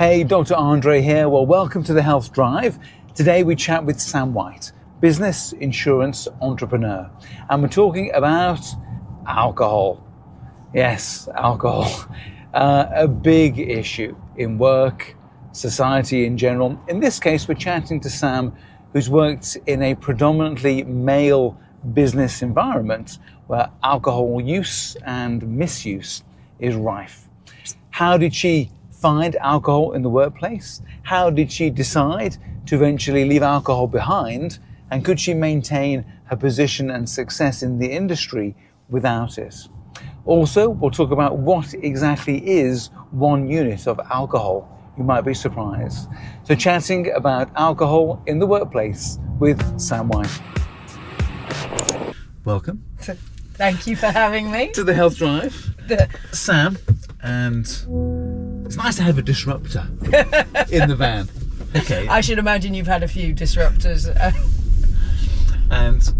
Hey, Dr. Andre here. Well, welcome to the Health Drive. Today we chat with Sam White, business insurance entrepreneur, and we're talking about alcohol. Yes, alcohol. A big issue in work, society in general. In this case, we're chatting to Sam, who's worked in a predominantly male business environment where alcohol use and misuse is rife. How did she find alcohol in the workplace? How did she decide to eventually leave alcohol behind? And could she maintain her position and success in the industry without it? Also, we'll talk about what exactly is 1 unit of alcohol. You might be surprised. So chatting about alcohol in the workplace with Sam White. Welcome. Thank you for having me. To the Health Drive. Sam, and it's nice to have a disruptor in the van. Okay. I should imagine you've had a few disruptors. And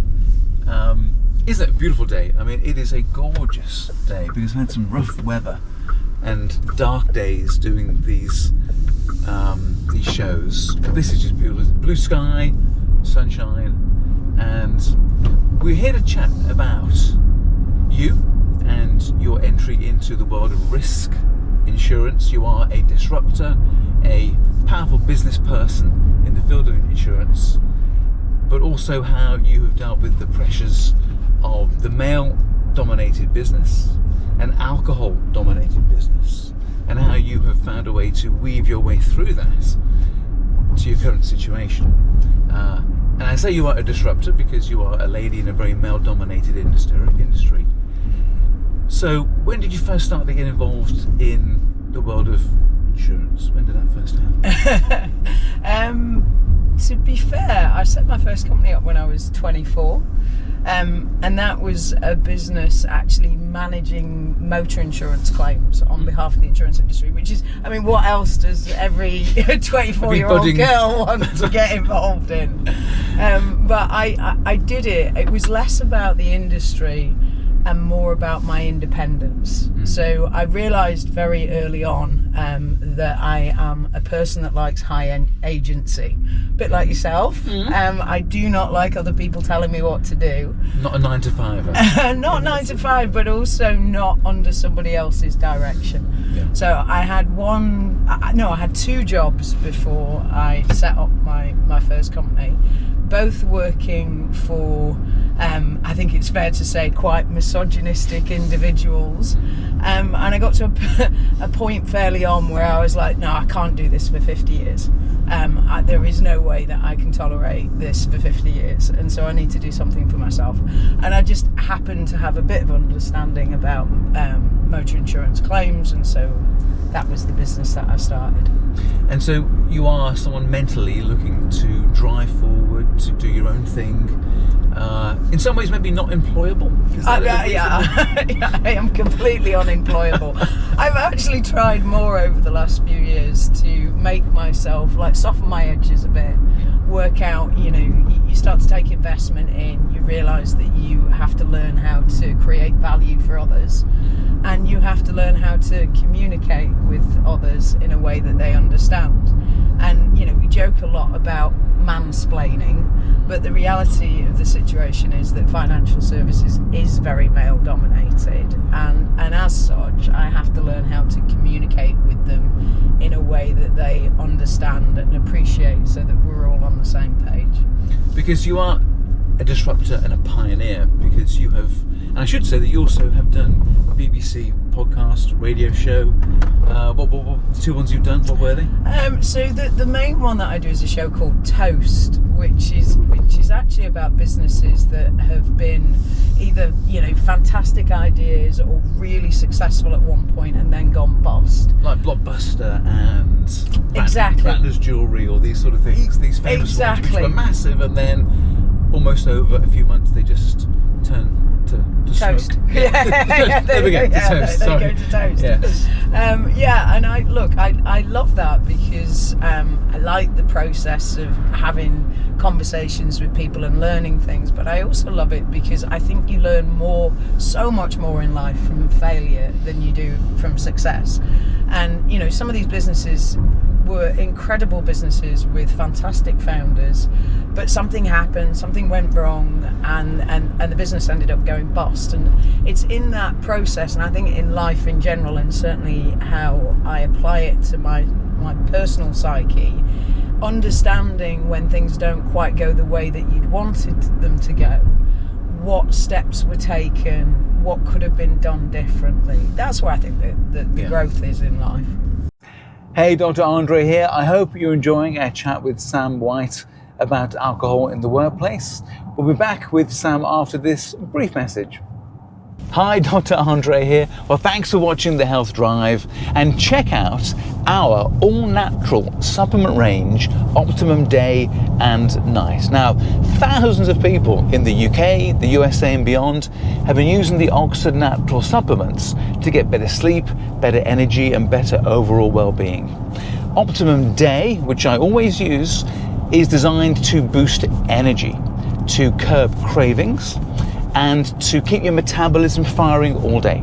isn't it a beautiful day? I mean, it is a gorgeous day because we've had some rough weather and dark days doing these shows. But this is just beautiful. Blue sky, sunshine, and we're here to chat about you and your entry into the world of risk insurance. You are a disruptor, a powerful business person in the field of insurance, but also how you have dealt with the pressures of the male-dominated business and alcohol-dominated business, and how you have found a way to weave your way through that to your current situation. And I say you are a disruptor because you are a lady in a very male-dominated industry. So when did you first start to get involved in the world of insurance? When did that first happen? To be fair, I set my first company up when I was 24. And that was a business actually managing motor insurance claims on behalf of the insurance industry, which is, I mean, what else does every 24-year-old girl want to get involved in? But I did it. It was less about the industry and more about my independence. So I realised very early on that I am a person that likes high-end agency. A bit like yourself. I do not like other people telling me what to do. Not a 9-to-5. Not 9 to 5, but also not under somebody else's direction. Yeah. So I had I had 2 jobs before I set up my first company, both working for, I think it's fair to say, quite misogynistic individuals. And I got to a point fairly on where I was like, no, I can't do this for 50 years. There is no way that I can tolerate this for 50 years. And so I need to do something for myself. And I just happened to have a bit of understanding about motor insurance claims. And so that was the business that I started. And so you are someone mentally looking to drive forward, to do your own thing. In some ways, maybe not employable. I am completely unemployable. I've actually tried more over the last few years to make myself, like, soften my edges a bit, work out, you start to take investment in, you realise that you have to learn how to create value for others, and you have to learn how to communicate with others in a way that they understand. And, we joke a lot about mansplaining, but the reality of the situation is that financial services is very male dominated, and as such I have to learn how to communicate with them in a way that they understand and appreciate, so that we're all on the same page. Because you are a disruptor and a pioneer, because you have, and I should say that you also have done BBC podcast, radio show. What the 2 ones you've done, what were they? So the main one that I do is a show called Toast, which is actually about businesses that have been either fantastic ideas or really successful at one point and then gone bust. Like Blockbuster and exactly Ratner's Jewellery, or these sort of things. These famous ones which were massive, and then almost over a few months they just turn to toast. There we go. To toast. They Sorry. go to toast. Yeah. And I love that because I like the process of having conversations with people and learning things, but I also love it because I think you learn so much more in life from failure than you do from success. And, you know, some of these businesses were incredible businesses with fantastic founders, but something happened, something went wrong, and the business ended up going bust. And it's in that process, and I think in life in general, and certainly how I apply it to my personal psyche, understanding when things don't quite go the way that you'd wanted them to go, what steps were taken, what could have been done differently. That's where I think that the growth is in life. Hey, Dr. Andre here. I hope you're enjoying our chat with Sam White about alcohol in the workplace. We'll be back with Sam after this brief message. Hi, Dr. Andre here. Well, thanks for watching The Health Drive, and check out our all-natural supplement range, Optimum Day and Night. Now, thousands of people in the UK, the USA and beyond have been using the Oxford Natural supplements to get better sleep, better energy and better overall well-being. Optimum Day, which I always use, is designed to boost energy, to curb cravings, and to keep your metabolism firing all day.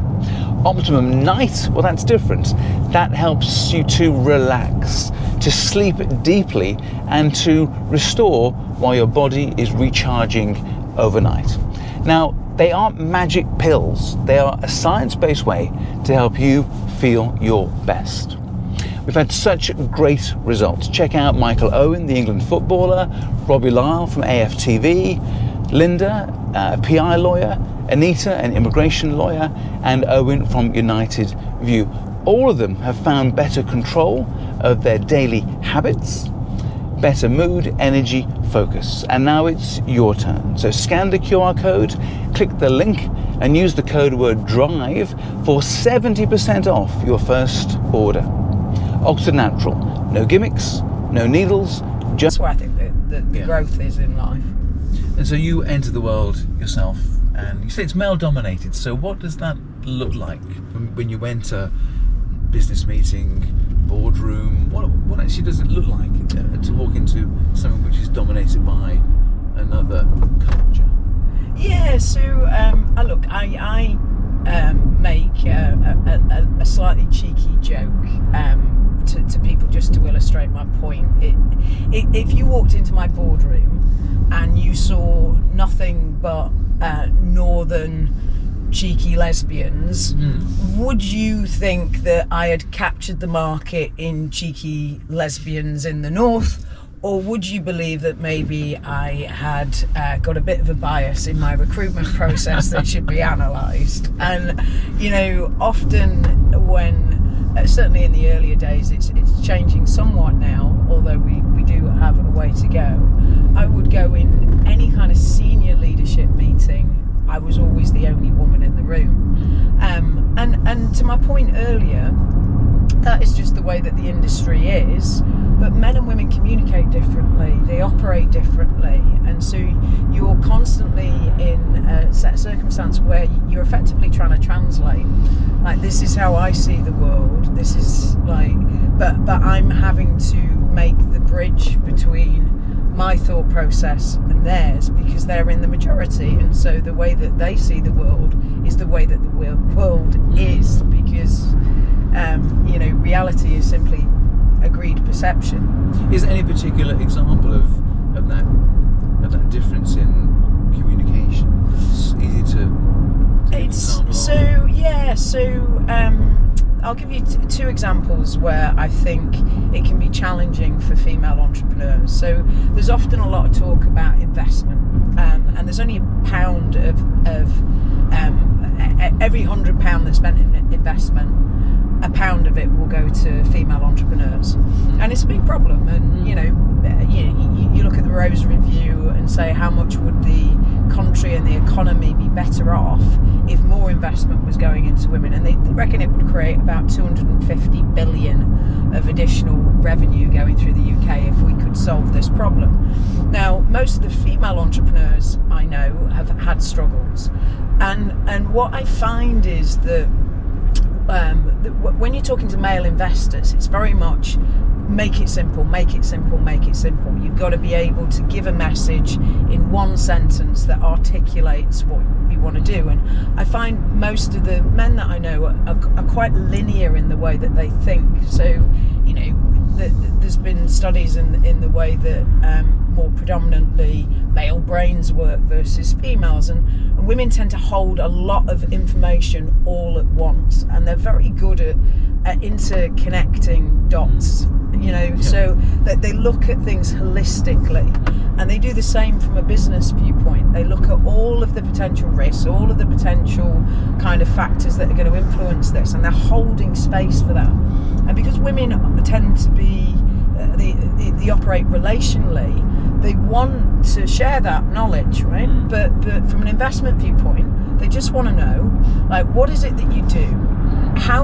Optimum Night, well, that's different. That helps you to relax, to sleep deeply, and to restore while your body is recharging overnight. Now, they aren't magic pills. They are a science-based way to help you feel your best. We've had such great results. Check out Michael Owen, the England footballer, Robbie Lyle from AFTV, Linda, a PI lawyer, Anita, an immigration lawyer, and Owen from United View. All of them have found better control of their daily habits, better mood, energy, focus. And now it's your turn. So scan the QR code, click the link, and use the code word DRIVE for 70% off your first order. Oxford Natural, no gimmicks, no needles, just... That's where I think the growth is in life. And so you enter the world yourself, and you say it's male dominated. So what does that look like when you enter business meeting, boardroom? What actually does it look like to walk into something which is dominated by another culture? Yeah, so look, I make a slightly cheeky joke to people just to illustrate my point. If you walked into my boardroom and you saw nothing but northern cheeky lesbians, would you think that I had captured the market in cheeky lesbians in the north? Or would you believe that maybe I had got a bit of a bias in my recruitment process that should be analysed? And, you know, often when, certainly in the earlier days, it's changing somewhat now, although we do have a way to go. I would go in any kind of senior leadership meeting. I was always the only woman in the room. And to my point earlier, that is just the way that the industry is. But men and women communicate differently, they operate differently, and so you're constantly in a set of circumstance where you're effectively trying to translate. Like, this is how I see the world, this is like, but I'm having to make the bridge between my thought process and theirs, because they're in the majority, and so the way that they see the world is the way that the world is, because you know, reality is simply agreed perception. Is there any particular example of that difference in communication? It's easy to give examples. I'll give you two examples where I think it can be challenging for female entrepreneurs. So there's often a lot of talk about investment, and there's only £1 of every £100 that's spent in investment, £1 of it will go to female entrepreneurs, and it's a big problem. And you know, you look at the Rose Review and say, how much would the country and the economy be better off if more investment was going into women? And they reckon it would create about 250 billion of additional revenue going through the UK if we could solve this problem. Now, most of the female entrepreneurs I know have had struggles, and what I find is that when you're talking to male investors, it's very much make it simple, make it simple, make it simple. You've got to be able to give a message in one sentence that articulates what you want to do. And I find most of the men that I know are quite linear in the way that they think. So, you know, there's been studies in the way that more predominantly male brains work versus females, and women tend to hold a lot of information all at once, and they're very good at interconnecting dots, you know, so that they look at things holistically, and they do the same from a business viewpoint. They look at all of the potential risks, all of the potential kind of factors that are going to influence this, and they're holding space for that. And because women tend to be they operate relationally, they want to share that knowledge, right? But from an investment viewpoint, they just want to know, like, what is it that you do? How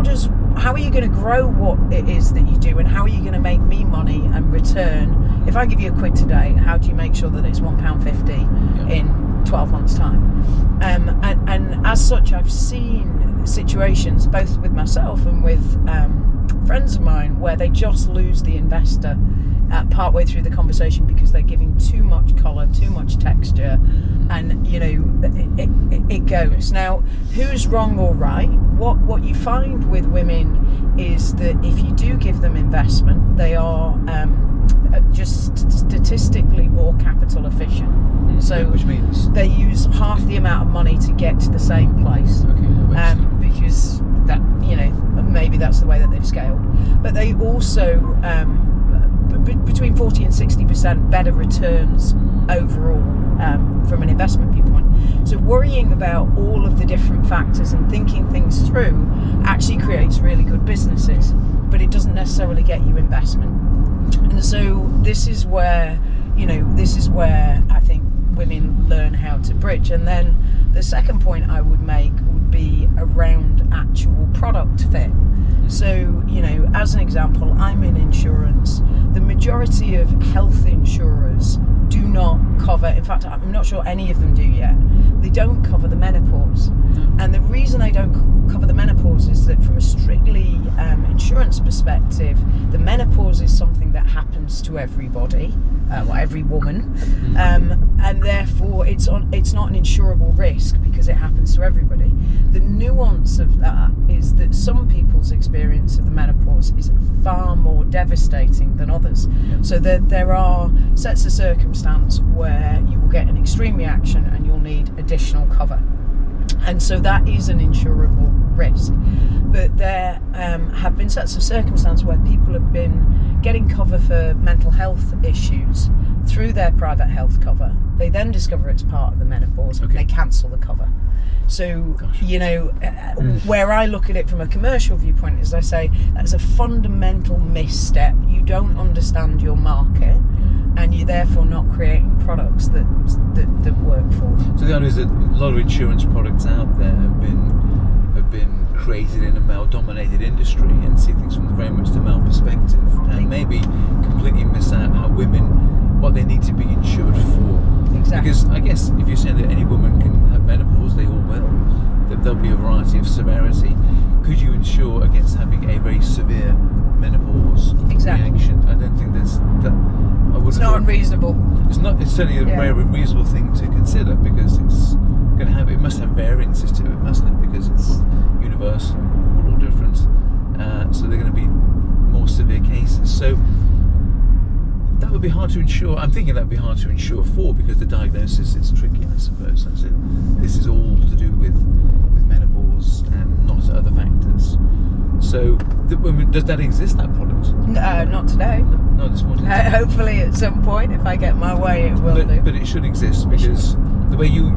are you going to grow what it is that you do, and how are you going to make me money and return? If I give you £1 today, how do you make sure that it's £1.50 in 12 months' time? And as such, I've seen situations both with myself and with friends of mine where they just lose the investor partway through the conversation because they're giving too much colour, too much texture, and you know it goes. Now, who's wrong or right? What you find with women is that if you do give them investment, they are just statistically more capital efficient. So which means they use half the amount of money to get to the same place, because that, you know, maybe that's the way that they've scaled. But they also between 40 and 60% better returns overall from an investment viewpoint. So worrying about all of the different factors and thinking things through actually creates really good businesses, but it doesn't necessarily get you investment. And so this is where I think women learn how to bridge. And then the second point I would make would be around actual product fit. So, you know, as an example, I'm in insurance. The majority of health insurers do not cover, in fact, I'm not sure any of them do yet, they don't cover the menopause. And the reason they don't cover the menopause is that from a strictly insurance perspective, the menopause is something that happens to everybody, every woman, and therefore it's not an insurable risk because it happens to everybody. The nuance of that is that some people's experience of the menopause is far more devastating than others. So there are sets of circumstance where you will get an extreme reaction and you'll need additional cover. And so that is an insurable risk. But there have been sets of circumstances where people have been getting cover for mental health issues through their private health cover. They then discover it's part of the menopause and they cancel the cover. So, you know, where I look at it from a commercial viewpoint is I say that's a fundamental misstep. You don't understand your market, and you're therefore not creating products that work for you. So the idea is that a lot of insurance products out there have been created in a male-dominated industry and see things from very much the male perspective, and maybe completely miss out how women, what they need to be insured for. Exactly. Because I guess if you're saying that any woman can have menopause, they all will, that there'll be a variety of severity. Could you insure against having a very severe menopause reaction? I don't think there's that. It's not unreasonable. It's certainly a very reasonable thing to consider, because it's going to have, it must have variances to it, mustn't it? Because it's universal, we're all different, so they're going to be more severe cases. So that would be hard to insure. I'm thinking that would be hard to insure for, because the diagnosis is tricky, I suppose. That's it. This is all to do with menopause and not other factors. So does that exist, that product? No, not today. No, this morning. Hopefully at some point, if I get my way, it will do. But it should exist, because the way you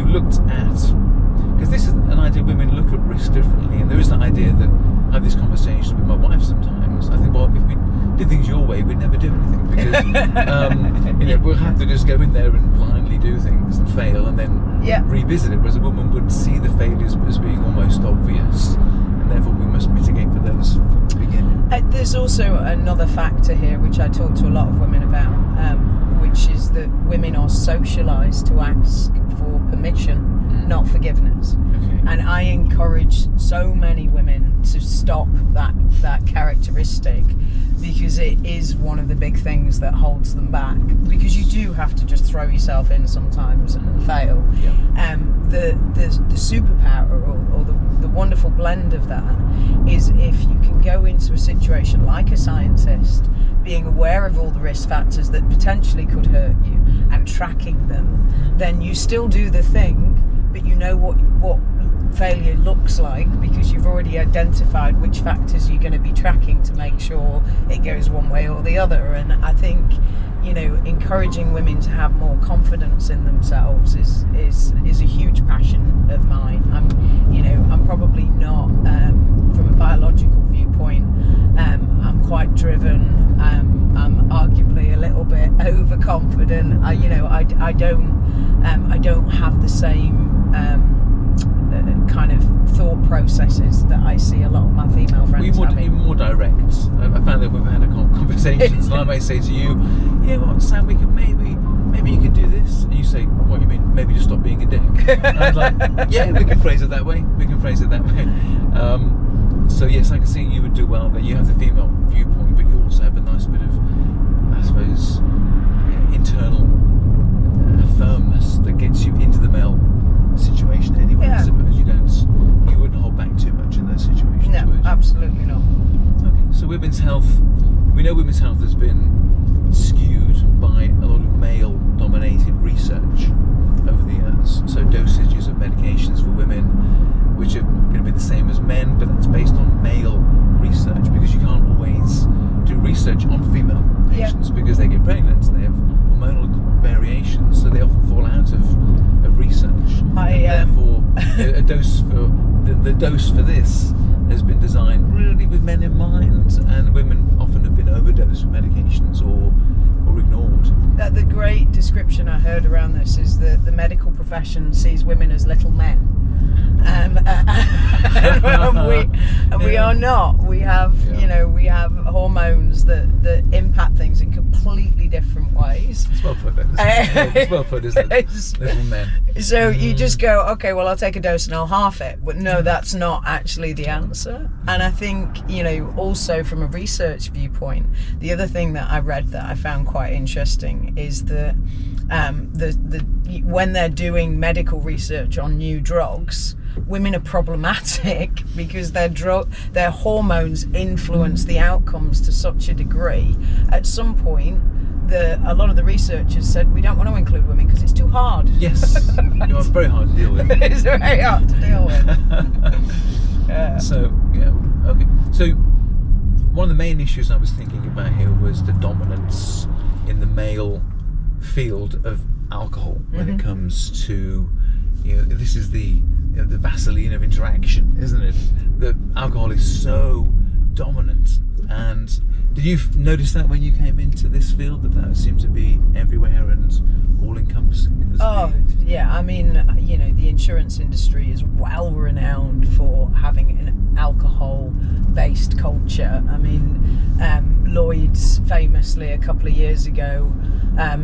looked at, because this is an idea, women look at risk differently, and there is that idea that I have this conversation with my wife sometimes. I think, well, if we did things your way, we'd never do anything, because we'll have to just go in there and blindly do things and fail and then revisit it, whereas a woman would see the failures as being almost obvious, and therefore we must mitigate for those from the beginning. There's also another factor here which I talk to a lot of women about, which is that women are socialised to ask for permission not forgiveness. Okay. And I encourage so many women to stop that characteristic, because it is one of the big things that holds them back, because you do have to just throw yourself in sometimes and fail. Yeah. The superpower or the wonderful blend of that is if you can go into a situation like a scientist, being aware of all the risk factors that potentially could hurt you and tracking them, then you still do the thing, but you know what failure looks like, because you've already identified which factors you're going to be tracking to make sure it goes one way or the other. And I think, you know, encouraging women to have more confidence in themselves is a huge passion of mine. I'm probably not, from a biological viewpoint, I'm quite driven. I'm arguably a little bit overconfident. I don't have the same kind of thought processes that I see a lot of my female friends having. Even more direct. I found that we've had conversations, and I may say to you, "Yeah, well, Sam, we could maybe you could do this," and you say, "What do you mean? Maybe just stop being a dick?" And I was like, "Yeah, we can phrase it that way. So yes, I can see you would do well, but you have the female viewpoint, but you also have a nice bit of, I suppose, internal firmness that gets you into the male situation anyway. Yeah. I suppose you wouldn't hold back too much in those situations. No, would you? absolutely not. Okay, so women's health, we know women's health has been skewed by a lot of male-dominated research over the years. So dosages of medications for women, which are going to be the same as men, but that's based on male research, because you can't always do research on female patients because they get pregnant and they have hormonal variations, so they often fall out of research. Therefore, a dose for the dose for this has been designed really with men in mind, and women often have been overdosed with medications or ignored. The great description I heard around this is that the medical profession sees women as little men. We are not. We have, we have hormones that impact things in completely different ways. It's well put, isn't it? It's well put, isn't it? Little men. So you just go, okay, well, I'll take a dose and I'll half it. But no, that's not actually the answer. And I think, also from a research viewpoint, the other thing that I read that I found quite interesting is that when they're doing medical research on new drugs, women are problematic because their hormones influence the outcomes to such a degree. At some point, a lot of the researchers said we don't want to include women because it's too hard. Yes, it's very hard to deal with. It's very hard to deal with. Yeah. So okay. So one of the main issues I was thinking about here was the dominance in the male field of alcohol when it comes to, this is the Vaseline of interaction, isn't it? The alcohol is so dominant. And did you notice that when you came into this field, that seemed to be everywhere and all encompassing? Yeah, I mean, the insurance industry is well renowned for having an alcohol-based culture. I mean, Lloyd's famously a couple of years ago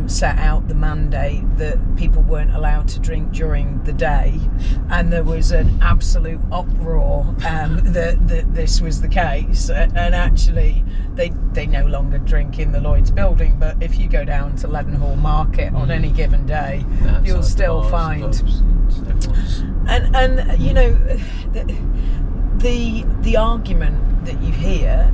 set out the mandate that people weren't allowed to drink during the day, and there was an absolute uproar that this was the case. And actually, they no longer drink in the Lloyd's building, but if you go down to Leadenhall Market on any given day, you'll still find. And the argument that you hear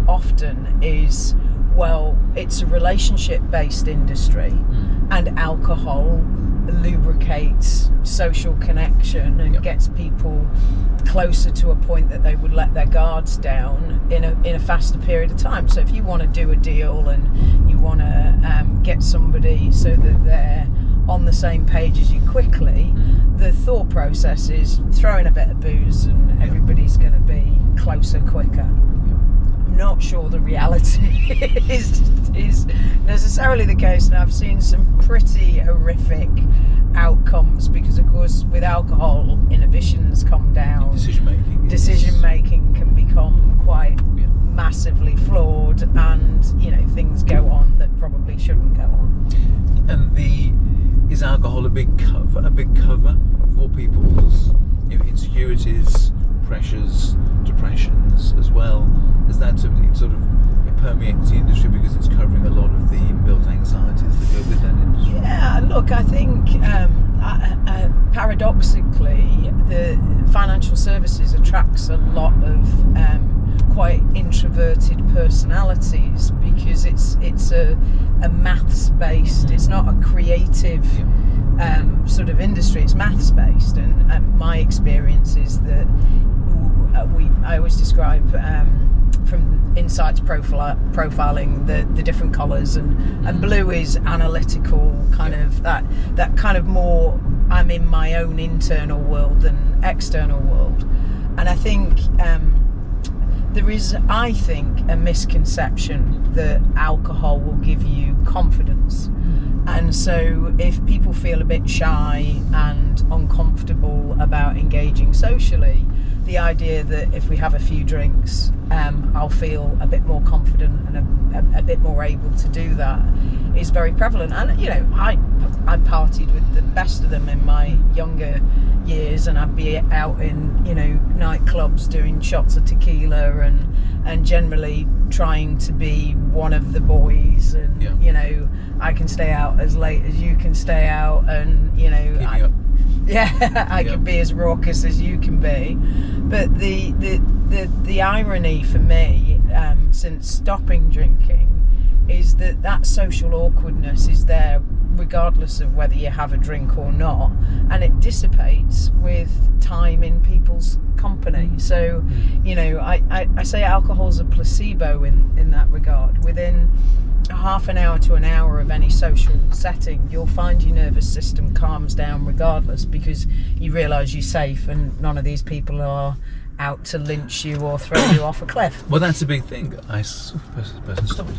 often is, well, it's a relationship-based industry, and alcohol lubricates social connection and gets people closer to a point that they would let their guards down in a faster period of time. So if you want to do a deal and you want to get somebody so that they're on the same page as you quickly, the thought process is throw in a bit of booze and everybody's going to be closer quicker. I'm not sure the reality is necessarily the case, and I've seen some pretty horrific outcomes because, of course, with alcohol, inhibitions come down. Decision making can become quite massively flawed, and things go on that probably shouldn't go on. And is alcohol a big cover for people's insecurities, pressures, depressions as well? Is that something it permeates the industry because it's covering a lot of the inbuilt anxieties that go with that industry? Yeah, look, I think paradoxically, the financial services attracts a lot of quite introverted personalities because it's a maths based. It's not a creative sort of industry. It's maths based, and my experience is that I always describe from insights profiling the different colours, and blue is analytical, kind of that kind of more I'm in my own internal world than external world. And I think there is, I think, a misconception that alcohol will give you confidence. And so if people feel a bit shy and uncomfortable about engaging socially, the idea that if we have a few drinks, I'll feel a bit more confident and a bit more able to do that is very prevalent. And I partied with the best of them in my younger years, and I'd be out in nightclubs doing shots of tequila and generally trying to be one of the boys, and I can stay out as late as you can stay out, and I can be as raucous as you can be. But the irony for me, since stopping drinking, is that social awkwardness is there regardless of whether you have a drink or not, and it dissipates with time in people's company. So I say alcohol's a placebo in that regard. Within half an hour to an hour of any social setting, you'll find your nervous system calms down regardless, because you realise you're safe and none of these people are out to lynch you or throw you off a cliff. Well, that's a big thing. Person stopped.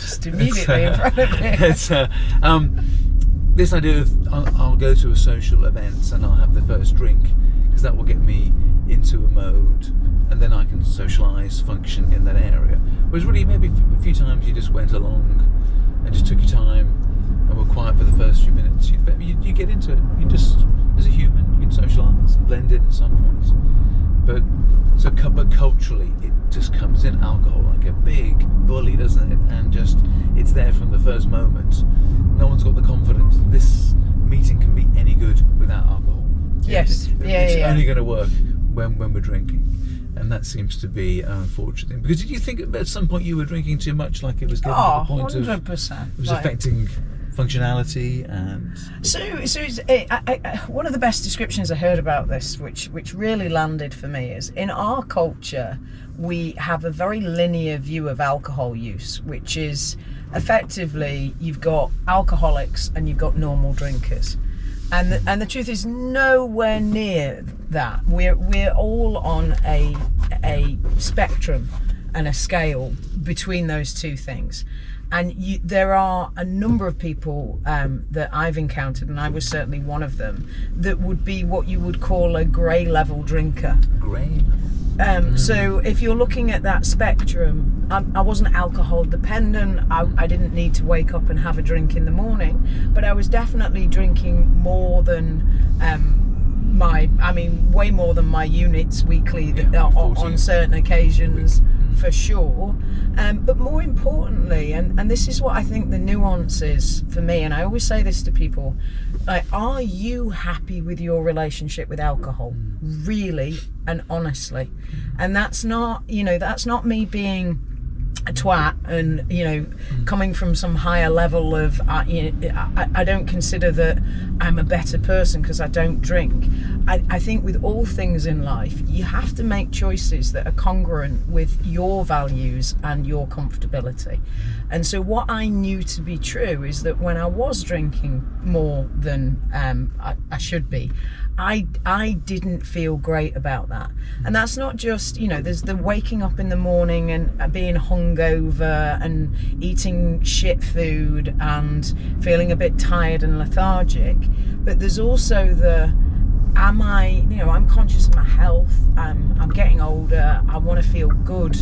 Just immediately in front of me. It's this idea of I'll go to a social event and I'll have the first drink because that will get me into a mode, and then I can socialise, function in that area. Whereas really maybe a few times you just went along and just took your time and were quiet for the first few minutes. You get into it. You just, as a human, you can socialise and blend in at some point. But culturally, it just comes in, alcohol, like a big bully, doesn't it? And just, it's there from the first moment. No one's got the confidence that this meeting can be any good without alcohol. Yes, it's only going to work when we're drinking. And that seems to be an unfortunate thing. Because did you think at some point you were drinking too much, like it was getting to the point 100%. of it was affecting functionality? And so one of the best descriptions I heard about this, which really landed for me, is in our culture we have a very linear view of alcohol use, which is effectively you've got alcoholics and you've got normal drinkers, and the truth is nowhere near that. We're all on a spectrum and a scale between those two things. And there are a number of people that I've encountered, and I was certainly one of them, that would be what you would call a grey level drinker. Grey. So if you're looking at that spectrum, I wasn't alcohol dependent. I didn't need to wake up and have a drink in the morning, but I was definitely drinking more than way more than my units weekly on certain occasions, for sure. But more importantly, and this is what I think the nuance is for me, and I always say this to people, like, are you happy with your relationship with alcohol? Really and honestly? And that's not me being a twat and coming from some higher level of I don't consider that I'm a better person because I don't drink. I think with all things in life you have to make choices that are congruent with your values and your comfortability. And so what I knew to be true is that when I was drinking more than I should be, I didn't feel great about that. And that's not just, there's the waking up in the morning and being hungover and eating shit food and feeling a bit tired and lethargic, but there's also I'm conscious of my health, I'm getting older, I want to feel good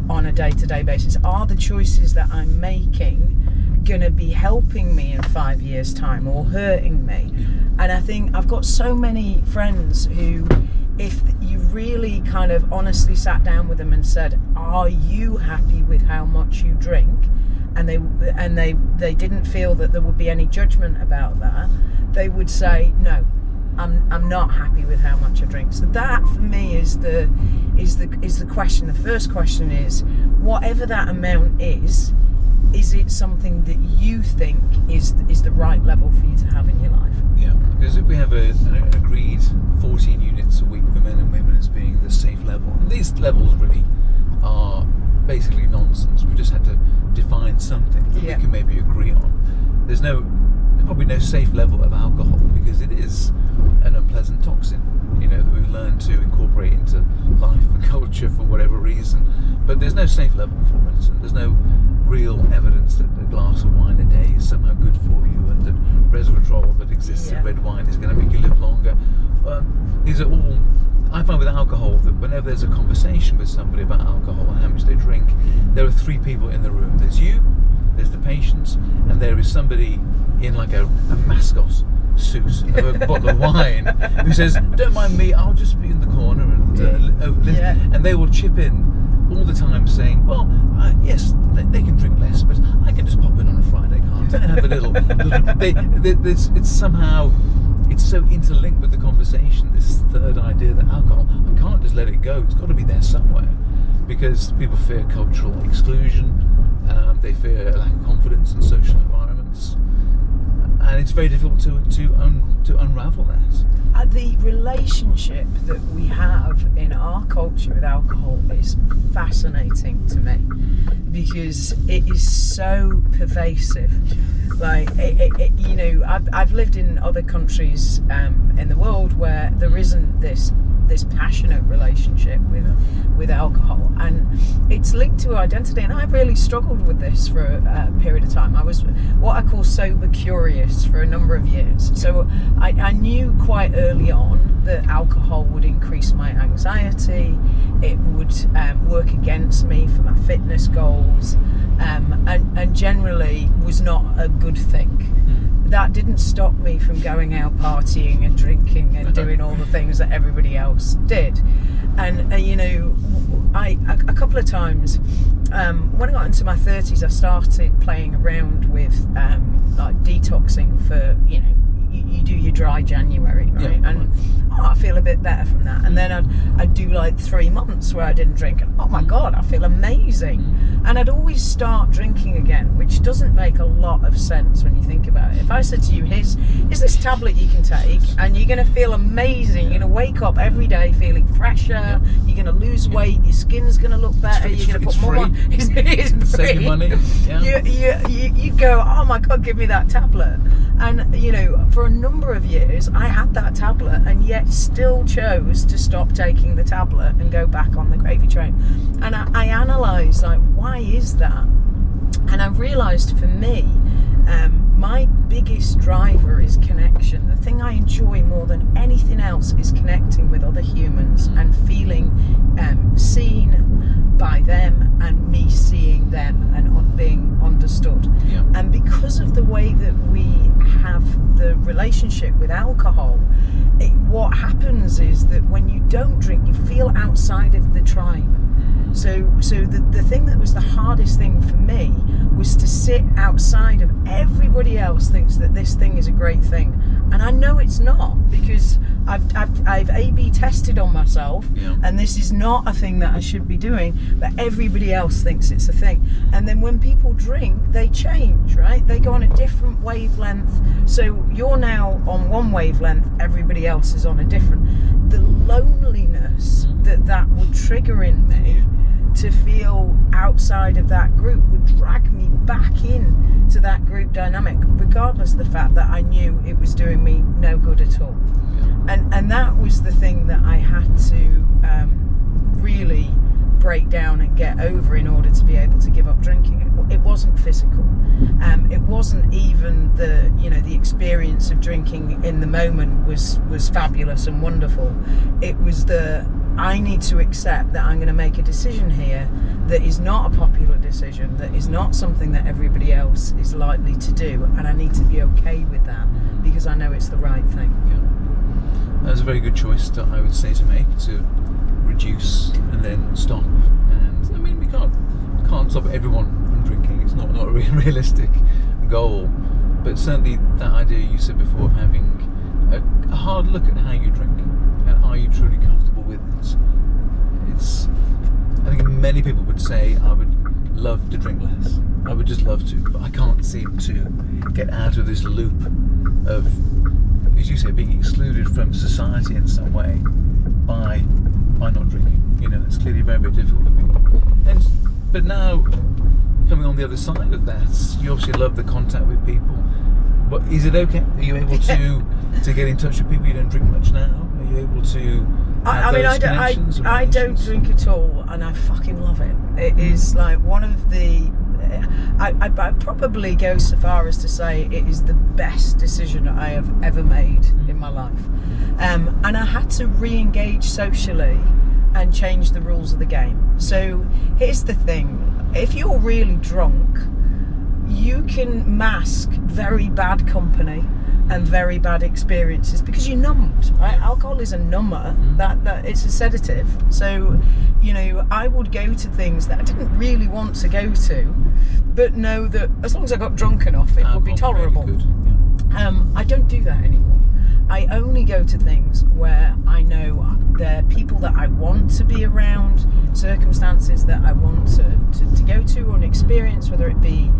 on a day-to-day basis. Are the choices that I'm making going to be helping me in 5 years' time or hurting me? And I think I've got so many friends who, if you really kind of honestly sat down with them and said, are you happy with how much you drink? And they didn't feel that there would be any judgment about that, they would say, no, I'm not happy with how much I drink. So that for me is the question. The first question is, whatever that amount is it something that you think is the right level for you to have in your life? Yeah, because if we have an agreed 14 units a week for men and women as being the safe level, and these levels really are basically nonsense. We just had to define something that we can maybe agree on. There's probably no safe level of alcohol, because it is an unpleasant toxin, that we've learned to incorporate into life and culture for whatever reason. But there's no safe level for it, and there's no real evidence that a glass of wine a day is somehow good for you, and that resveratrol that exists in red wine is going to make you live longer. These are all. I find with alcohol that whenever there's a conversation with somebody about alcohol and how much they drink, there are three people in the room. There's you, there's the patients, and there is somebody in like a mascot suit of a bottle of wine who says, don't mind me, I'll just be in the corner and they will chip in all the time saying, well, yes, they can drink less, but I can just pop in on a Friday, can't I? And have a little it's somehow, it's so interlinked with the conversation, this third idea that alcohol, I can't just let it go, it's got to be there somewhere, because people fear cultural exclusion, they fear a lack of confidence in social environments, and it's very difficult to unravel that. The relationship that we have in our culture with alcohol is fascinating to me, because it is so pervasive. Like, I've lived in other countries in the world where there isn't this passionate relationship with alcohol, and it's linked to identity. And I've really struggled with this for a period of time. I was what I call sober curious for a number of years. So I knew quite early on that alcohol would increase my anxiety, it would work against me for my fitness goals, and generally was not a good thing. That didn't stop me from going out partying and drinking and doing all the things that everybody else did. And a couple of times when I got into my 30s, I started playing around with like detoxing for, you do your dry January, right? And I feel a bit better from that. And then I'd do like 3 months where I didn't drink, and oh my God, I feel amazing. And I'd always start drinking again, which doesn't make a lot of sense when you think about it. If I said to you, here's this tablet you can take, and you're going to feel amazing, you're going to wake up every day feeling fresher, you're going to lose weight, your skin's going to look better, you're going to put more on. It's free. Save your money. You go, oh my God, give me that tablet. And for a number of years I had that tablet, and yet still chose to stop taking the tablet and go back on the gravy train. And I analysed, like, why is that? And I realised for me, my biggest driver is connection. The thing I enjoy more than anything else is connecting with other humans and feeling seen by them, and me seeing them and being understood. And because of the way that we have the relationship with alcohol, what happens is that when you don't drink, you feel outside of the tribe. So the thing that was the hardest thing for me was to sit outside of everybody else thinks that this thing is a great thing, and I know it's not, because I've A/B tested on myself, and this is not a thing that I should be doing, but everybody else thinks it's a thing. And then when people drink, they change, right? They go on a different wavelength. So you're now on one wavelength, everybody else is on a different. The loneliness that would trigger in me to feel outside of that group would drag me back in to that group dynamic, regardless of the fact that I knew it was doing me no good at all. And that was the thing that I had to really break down and get over in order to be able to give up drinking. It wasn't physical. It wasn't even the experience of drinking in the moment was fabulous and wonderful. It was I need to accept that I'm going to make a decision here that is not a popular decision, that is not something that everybody else is likely to do, and I need to be okay with that because I know it's the right thing. Yeah. That's a very good choice, I would say, to make, to reduce and then stop. And I mean, we can't stop everyone from drinking. It's not a realistic goal, but certainly that idea you said before of having a hard look at how you drink and are you truly comfortable with it. I think many people would say, I would love to drink less. I would just love to, but I can't seem to get out of this loop of, as you say, being excluded from society in some way by not drinking. It's clearly very, very difficult for people. But now, coming on the other side of that, you obviously love the contact with people. But is it okay? Are you able to get in touch with people? You don't drink much now. Are you able to? I don't drink at all, and I fucking love it. It is like one of the. I'd probably go so far as to say it is the best decision I have ever made in my life. And I had to re-engage socially and change the rules of the game. So here's the thing: if you're really drunk, you can mask very bad company and very bad experiences because you're numbed, right? Alcohol is a number, that it's a sedative. So, I would go to things that I didn't really want to go to, but know that as long as I got drunk enough, it would be tolerable. I don't do that anymore. I only go to things where I know they're people that I want to be around, circumstances that I want to go to or an experience, whether it be,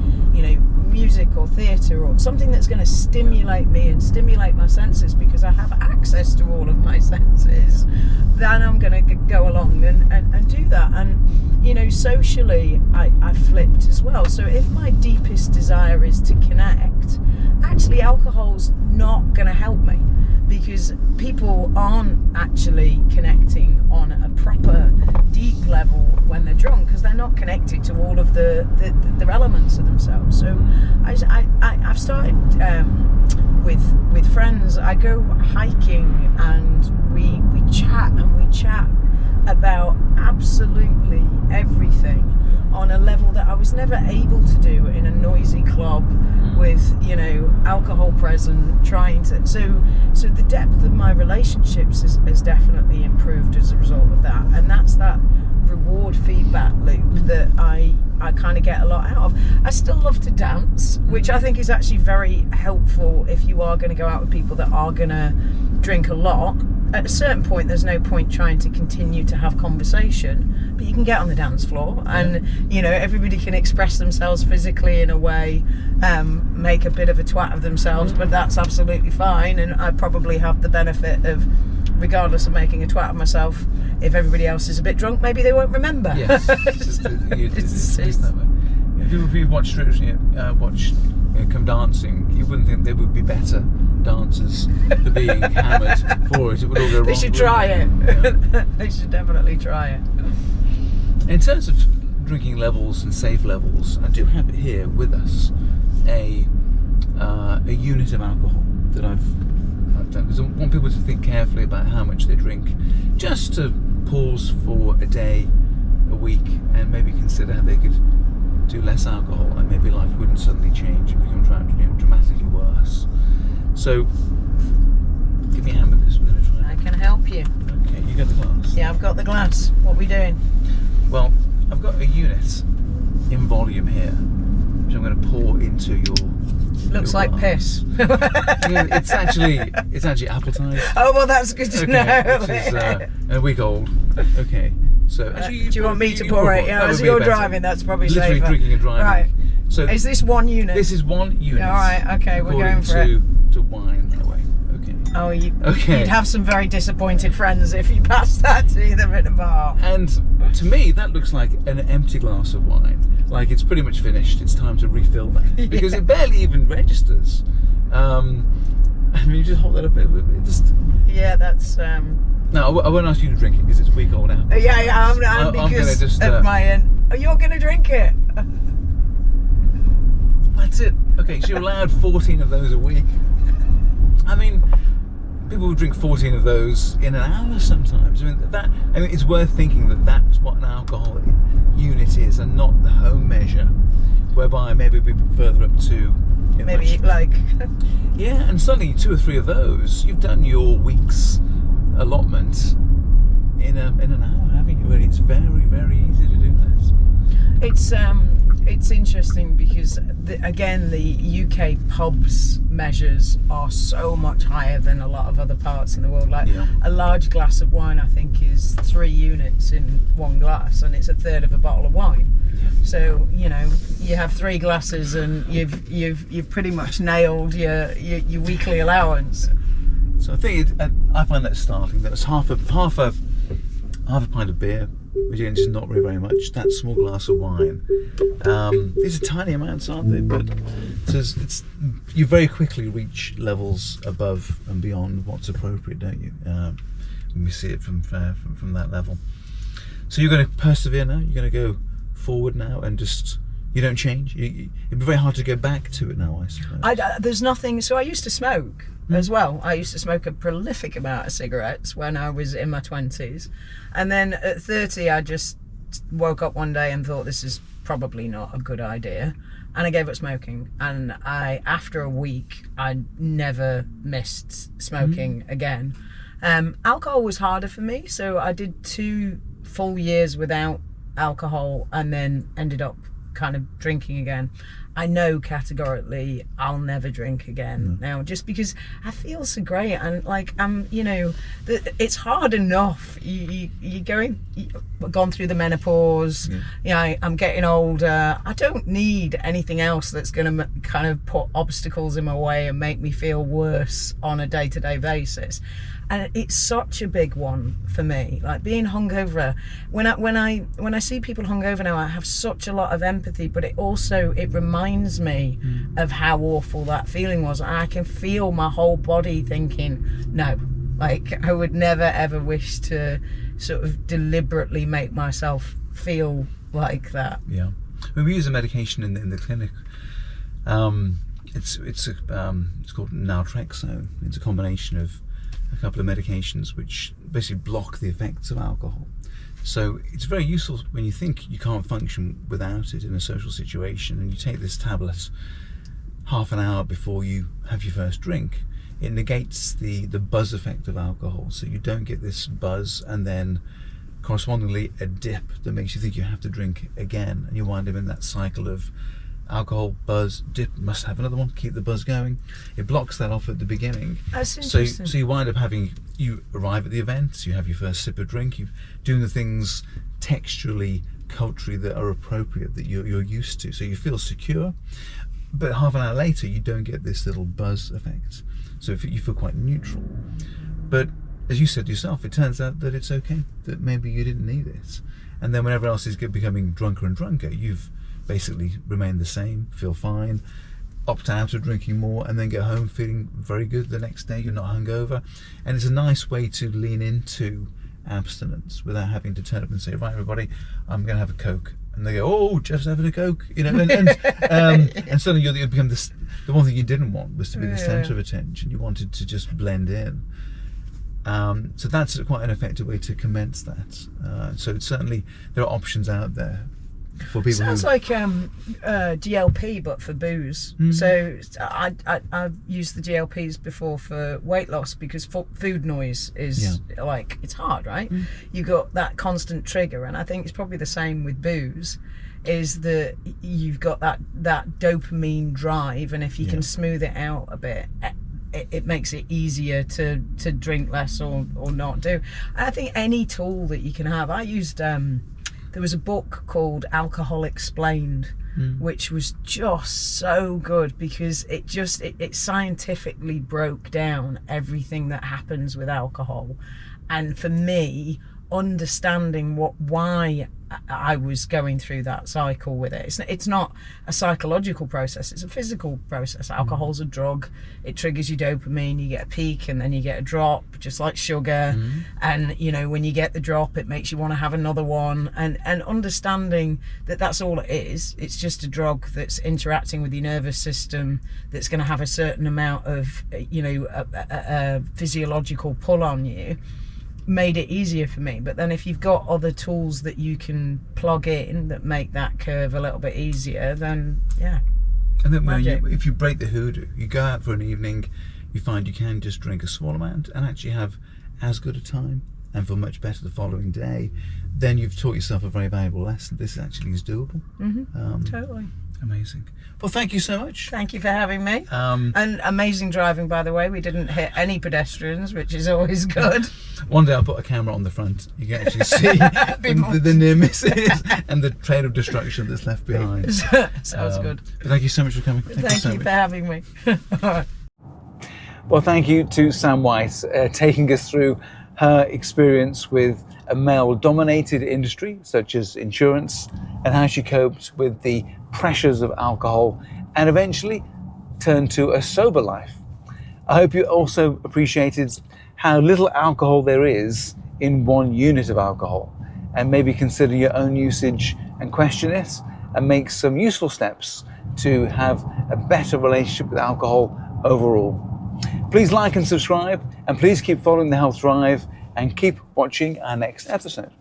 music or theatre or something that's going to stimulate me and stimulate my senses because I have access to all of my senses. Then I'm going to go along and do that. And, socially, I flipped as well. So if my deepest desire is to connect, actually alcohol's not going to help me, because people aren't actually connecting on a proper deep level when they're drunk, because they're not connected to all of the elements of themselves. So I've started with friends. I go hiking and we chat about absolutely everything on a level that I was never able to do in a noisy club with, alcohol present, trying to... So the depth of my relationships has definitely improved as a result of that. And that's that reward feedback loop that I kind of get a lot out of. I still love to dance, which I think is actually very helpful if you are going to go out with people that are going to drink a lot. At a certain point, there's no point trying to continue to have conversation, but you can get on the dance floor and, everybody can express themselves physically in a way, make a bit of a twat of themselves, but that's absolutely fine. And I probably have the benefit of, regardless of making a twat of myself, if everybody else is a bit drunk, maybe they won't remember. Yes, it's that way. If you watch Come Dancing, you wouldn't think they would be better dancers for being hammered for it. It would all go wrong. They should try it. Yeah. They should definitely try it. In terms of drinking levels and safe levels, I do have it here with us a unit of alcohol that I've done, because I want people to think carefully about how much they drink, just to pause for a day, a week, and maybe consider how they could do less alcohol, and maybe life wouldn't suddenly change and become dramatically worse. So, give me a hand with this. We're going to try. I can help you. Okay, you got the glass? Yeah, I've got the glass. What are we doing? Well, I've got a unit in volume here, which I'm going to pour into your... Looks like piss. Yeah, it's actually apple cider. Oh, well, that's good to know. Which is a week old. Okay. So actually, do you want me to pour it? Yeah, as you're driving, that's probably literally safer. Drinking and driving. Right. So is this one unit? This is one unit. All right. Okay, we're going for it. To wine that way. Okay. Oh, you'd have some very disappointed friends if you passed that to them at a bar. And to me, that looks like an empty glass of wine. Like it's pretty much finished. It's time to refill that because it barely even registers. I mean, you just hold that up. It just... Yeah, that's No, I won't ask you to drink it because it's a week old now. Yeah, I'm gonna because just, of my. Oh, you're going to drink it. That's it. Okay, so you're allowed 14 of those a week. I mean, people will drink 14 of those in an hour sometimes. I mean, it's worth thinking that that's what an alcohol unit is, and not the home measure, whereby maybe we put further up to. Maybe like. Yeah, and suddenly 2 or 3 of those, you've done your week's allotment in an hour, haven't you? Really, it's very, very easy to do this. It's interesting because again the UK pubs measures are so much higher than a lot of other parts in the world. Like a large glass of wine, I think, is 3 units in one glass, and it's a third of a bottle of wine. So you have 3 glasses, and you've pretty much nailed your weekly allowance. So I think I find that startling. That was half a pint of beer, which is not really very much. That small glass of wine. These are tiny amounts, aren't they? But you very quickly reach levels above and beyond what's appropriate, don't you? When we see it from that level. So you're going to persevere now. You're going to go forward now, and just you don't change. It'd be very hard to go back to it now, I suppose. There's nothing. So I used to smoke as well. I used to smoke a prolific amount of cigarettes when I was in my 20s, and then at 30 I just woke up one day and thought this is probably not a good idea, and I gave up smoking. And after a week I never missed smoking again. Alcohol was harder for me, so I did 2 full years without alcohol and then ended up kind of drinking again. I know categorically I'll never drink again now, just because I feel so great, and like it's hard enough. You've gone through the menopause. I'm getting older. I don't need anything else that's going to kind of put obstacles in my way and make me feel worse on a day-to-day basis. And it's such a big one for me, like being hungover. When I see people hungover now, I have such a lot of empathy, but it reminds me of how awful that feeling was. I can feel my whole body thinking, no, like I would never ever wish to sort of deliberately make myself feel like that. Yeah, when we use a medication in the clinic, it's called Naltrexone. It's a combination of a couple of medications which basically block the effects of alcohol. So it's very useful when you think you can't function without it in a social situation, and you take this tablet half an hour before you have your first drink. It negates the buzz effect of alcohol, so you don't get this buzz and then correspondingly a dip that makes you think you have to drink again, and you wind up in that cycle of alcohol, buzz, dip, must have another one, keep the buzz going. It blocks that off at the beginning. That's interesting. So you wind up you arrive at the event, you have your first sip of drink, you're doing the things texturally, culturally that are appropriate, that you're used to, so you feel secure. But half an hour later you don't get this little buzz effect, so you feel quite neutral. But as you said yourself, it turns out that it's okay, that maybe you didn't need it, and then when everyone else is becoming drunker and drunker, you've basically remain the same, feel fine, opt out of drinking more, and then get home feeling very good the next day. You're not hungover, and it's a nice way to lean into abstinence without having to turn up and say, right everybody, I'm going to have a Coke, and they go, oh, Jeff's having a Coke, and suddenly you become this. The one thing you didn't want was to be the centre of attention. You wanted to just blend in. So that's quite an effective way to commence that. So it's certainly there are options out there for people. Sounds like GLP, but for booze. So I've used the GLPs before for weight loss, because food noise is like, it's hard, right? You got that constant trigger, and I think it's probably the same with booze, is that you've got that dopamine drive, and if you can smooth it out a bit, it makes it easier to drink less or not do. And I think any tool that you can have. I used there was a book called Alcohol Explained, which was just so good, because it scientifically broke down everything that happens with alcohol. And for me, understanding why I was going through that cycle with it. It's not a psychological process, it's a physical process. Alcohol's a drug. It triggers your dopamine, you get a peak and then you get a drop, just like sugar. And you know, when you get the drop, it makes you want to have another one, and understanding that that's all it is. It's just a drug that's interacting with your nervous system, that's going to have a certain amount of, you know, a physiological pull on you, made it easier for me. But then if you've got other tools that you can plug in that make that curve a little bit easier, then yeah. And then if you break the hoodoo, you go out for an evening, you find you can just drink a small amount and actually have as good a time and feel much better the following day, then you've taught yourself a very valuable lesson. This actually is doable. Totally. Amazing. Well, thank you so much. Thank you for having me. And amazing driving, by the way. We didn't hit any pedestrians, which is always good. One day I'll put a camera on the front. You can actually see the near misses and the trail of destruction that's left behind. Sounds good. But thank you so much for coming. Thank you for having me. Well, thank you to Sam White, taking us through her experience with a male-dominated industry such as insurance, and how she coped with the pressures of alcohol and eventually turned to a sober life. I hope you also appreciated how little alcohol there is in 1 unit of alcohol, and maybe consider your own usage and question it, and make some useful steps to have a better relationship with alcohol overall. Please like and subscribe, and please keep following The Health Drive and keep watching our next episode.